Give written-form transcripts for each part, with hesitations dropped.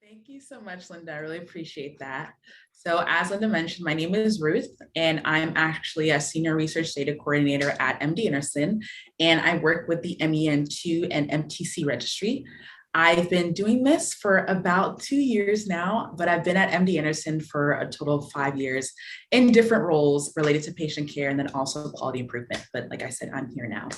Thank you so much, Linda. I really appreciate that. So as Linda mentioned, my name is Ruth, and I'm actually a Senior Research Data Coordinator at MD Anderson, and I work with the MEN2 and MTC registry. I've been doing this for about 2 years now, but I've been at MD Anderson for a total of 5 years in different roles related to patient care and then also quality improvement. But like I said, I'm here now.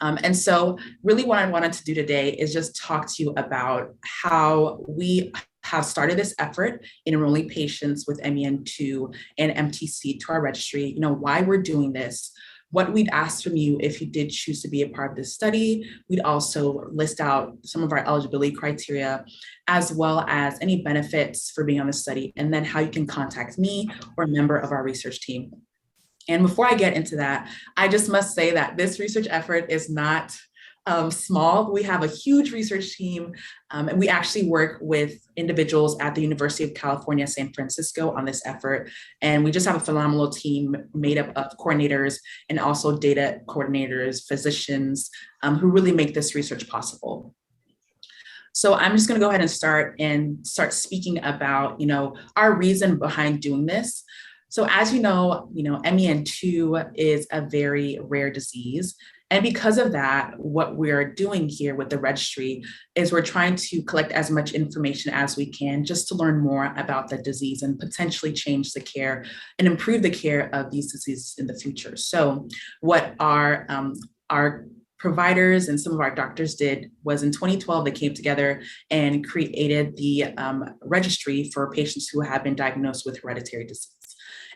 And so really what I wanted to do today is just talk to you about how we have started this effort in enrolling patients with MEN2 and MTC to our registry, why we're doing this, what we'd ask from you if you did choose to be a part of this study. We'd also list out some of our eligibility criteria, as well as any benefits for being on the study, and then how you can contact me or a member of our research team. And before I get into that, I just must say that this research effort is not small. We have a huge research team, and we actually work with individuals at the University of California, San Francisco on this effort. And we just have a phenomenal team made up of coordinators and also data coordinators, physicians, who really make this research possible. So I'm just going to go ahead and start speaking about, our reason behind doing this. So as you know, MEN2 is a very rare disease. And because of that, what we're doing here with the registry is we're trying to collect as much information as we can just to learn more about the disease and potentially change the care and improve the care of these diseases in the future. So what our providers and some of our doctors did was in 2012, they came together and created the registry for patients who have been diagnosed with hereditary disease.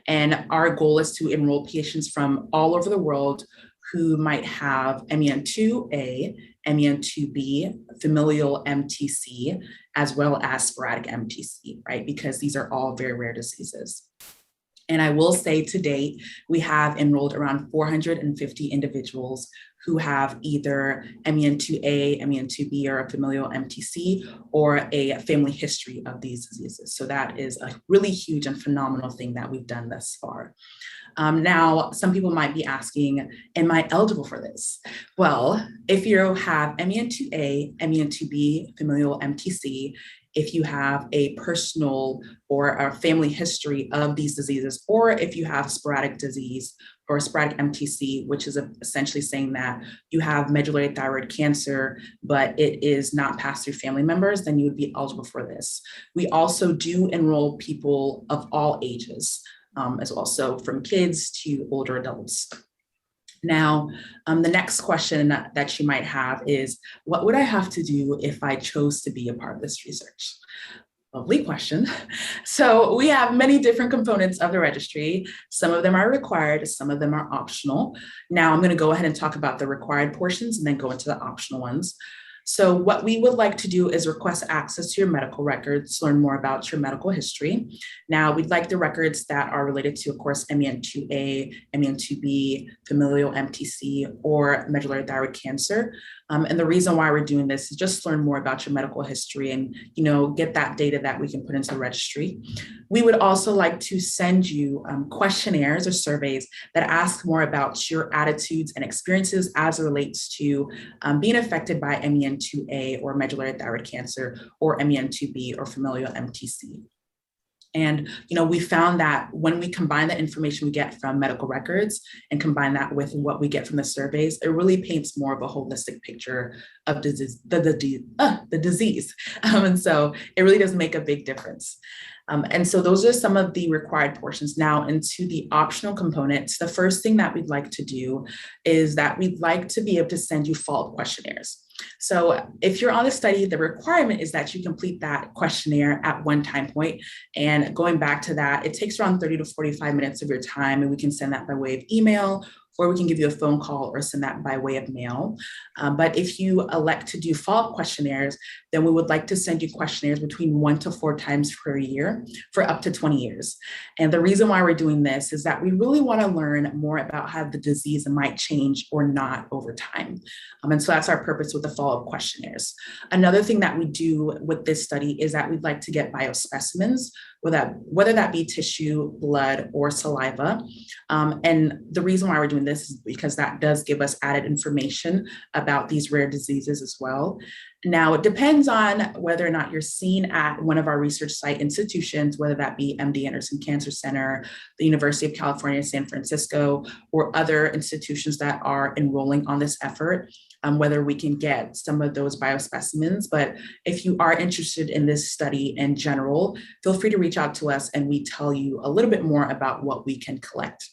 And our goal is to enroll patients from all over the world who might have MEN2A, MEN2B, familial MTC, as well as sporadic MTC, right? Because these are all very rare diseases. And I will say to date, we have enrolled around 450 individuals who have either MEN2A, MEN2B, or a familial MTC, or a family history of these diseases. So that is a really huge and phenomenal thing that we've done thus far. Now, some people might be asking, am I eligible for this? Well, if you have MEN2A, MEN2B, familial MTC, if you have a personal or a family history of these diseases, or if you have sporadic disease or sporadic MTC, which is essentially saying that you have medullary thyroid cancer, but it is not passed through family members, then you would be eligible for this. We also do enroll people of all ages as well, so from kids to older adults. Now, the next question that you might have is, what would I have to do if I chose to be a part of this research? Lovely question. So we have many different components of the registry. Some of them are required, some of them are optional. Now I'm going to go ahead and talk about the required portions and then go into the optional ones. So what we would like to do is request access to your medical records, learn more about your medical history. Now, we'd like the records that are related to, of course, MEN2A, MEN2B, familial MTC, or medullary thyroid cancer. And the reason why we're doing this is just learn more about your medical history and, get that data that we can put into the registry. We would also like to send you questionnaires or surveys that ask more about your attitudes and experiences as it relates to being affected by MEN2A or medullary thyroid cancer, or MEN2B or familial MTC. And, we found that when we combine the information we get from medical records and combine that with what we get from the surveys, it really paints more of a holistic picture of the disease. And so it really does make a big difference. And so those are some of the required portions. Now into the optional components, the first thing that we'd like to do is that we'd like to be able to send you follow-up questionnaires. So if you're on the study, the requirement is that you complete that questionnaire at one time point. And going back to that, it takes around 30 to 45 minutes of your time, and we can send that by way of email, or we can give you a phone call or send that by way of mail. But if you elect to do follow-up questionnaires, then we would like to send you questionnaires between 1 to 4 times per year for up to 20 years. And the reason why we're doing this is that we really want to learn more about how the disease might change or not over time. And so that's our purpose with the follow-up questionnaires. Another thing that we do with this study is that we'd like to get biospecimens, whether that be tissue, blood, or saliva. And the reason why we're doing recommend this is because that does give us added information about these rare diseases as well. Now, it depends on whether or not you're seen at one of our research site institutions, whether that be MD Anderson Cancer Center, the University of California, San Francisco, or other institutions that are enrolling on this effort, whether we can get some of those biospecimens. But if you are interested in this study in general, feel free to reach out to us and we tell you a little bit more about what we can collect.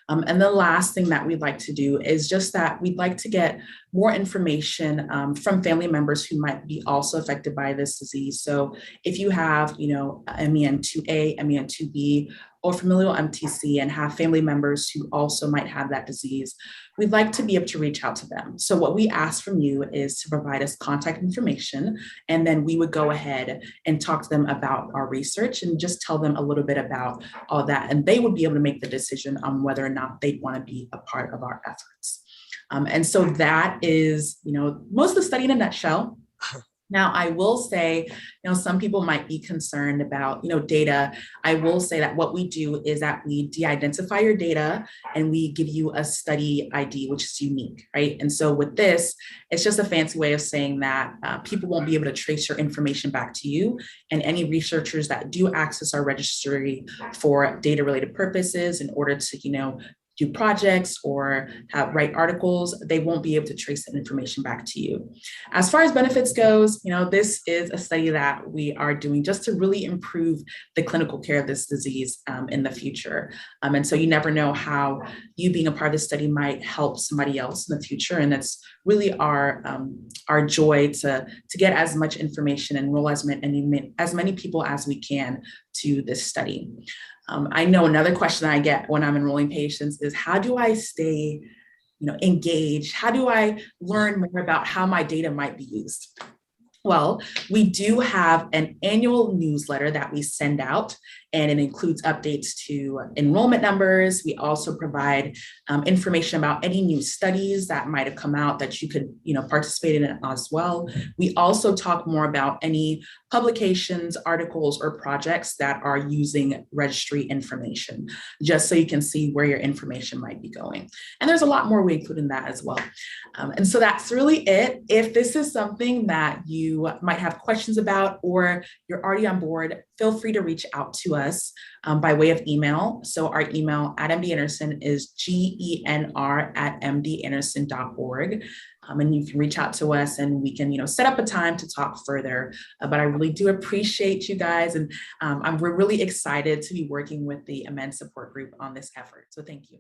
And the last thing that we'd like to do is just that we'd like to get more information from family members who might be also affected by this disease. So if you have, MEN2A, MEN2B, or familial MTC and have family members who also might have that disease, we'd like to be able to reach out to them. So what we ask from you is to provide us contact information, and then we would go ahead and talk to them about our research and just tell them a little bit about all that. And they would be able to make the decision on whether or not they'd want to be a part of our efforts. And so that is, most of the study in a nutshell. Now, I will say, some people might be concerned about, data. I will say that what we do is that we de-identify your data and we give you a study ID, which is unique, right? And so with this, it's just a fancy way of saying that people won't be able to trace your information back to you. And any researchers that do access our registry for data-related purposes in order to, do projects or write articles, they won't be able to trace that information back to you. As far as benefits goes, this is a study that we are doing just to really improve the clinical care of this disease in the future. And so you never know how you being a part of this study might help somebody else in the future. And that's really our joy to get as much information and enroll as many people as we can to this study. I know another question I get when I'm enrolling patients is, how do I stay, engaged? How do I learn more about how my data might be used? Well, we do have an annual newsletter that we send out, and it includes updates to enrollment numbers. We also provide information about any new studies that might have come out that you could, participate in it as well. We also talk more about any publications, articles, or projects that are using registry information, just so you can see where your information might be going. And there's a lot more we include in that as well. And so that's really it. If this is something that you might have questions about, or you're already on board, feel free to reach out to us by way of email. So our email at MD Anderson is genr@mdanderson.org. And you can reach out to us and we can, set up a time to talk further. But I really do appreciate you guys. And we're really excited to be working with the MEN support group on this effort. So thank you.